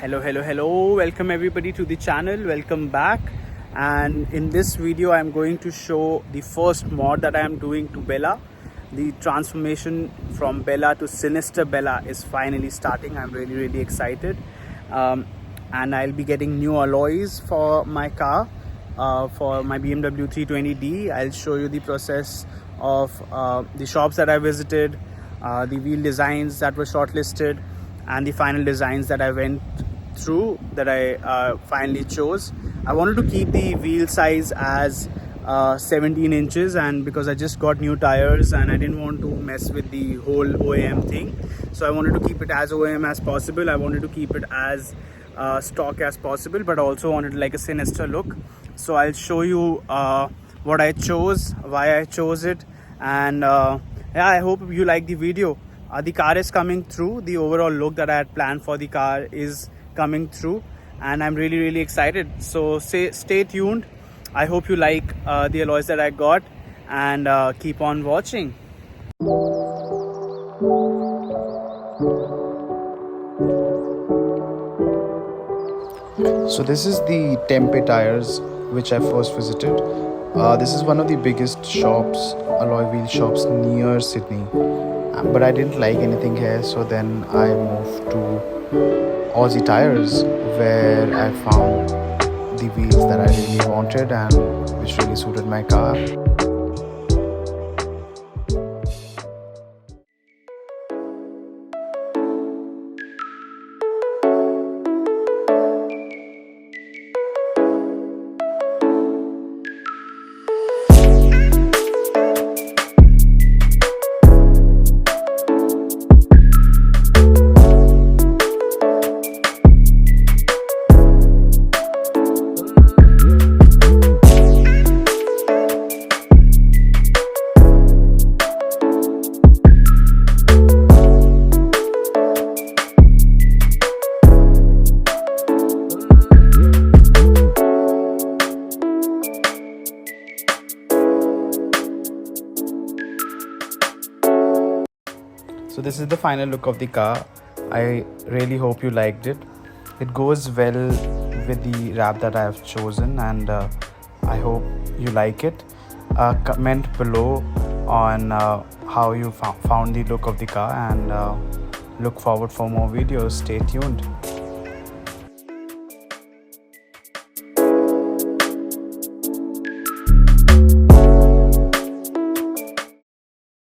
Hello, welcome everybody to the channel. Welcome back. And in this video I'm going to show the first mod that I am doing to Bella. The transformation from Bella to Sinister Bella is finally starting. I'm really excited. And I'll be getting new alloys for my car, for my BMW 320D. I'll show you the process of the shops that I visited, the wheel designs that were shortlisted, and the final designs that I went through, that I finally chose. I wanted to keep the wheel size as 17 inches, and because I just got new tires and I didn't want to mess with the whole OEM thing, so I wanted to keep it as OEM as possible. I wanted to keep it as stock as possible, but also wanted like a sinister look. So I'll show you what I chose, why I chose it, and yeah, I hope you like the video. The car is coming through. The overall look that I had planned for the car is coming through, and I'm really excited. So stay tuned. I hope you like the alloys that I got, and keep on watching. So this is the Tempe tires which I first visited. This is one of the biggest shops, alloy wheel shops near Sydney. But I didn't like anything here, so then I moved to Aussie Tires, where I found the wheels that I really wanted and which really suited my car. So this is the final look of the car. I really hope you liked it. It goes well with the wrap that I have chosen, and I hope you like it. Comment below on how you found the look of the car, and look forward for more videos. Stay tuned.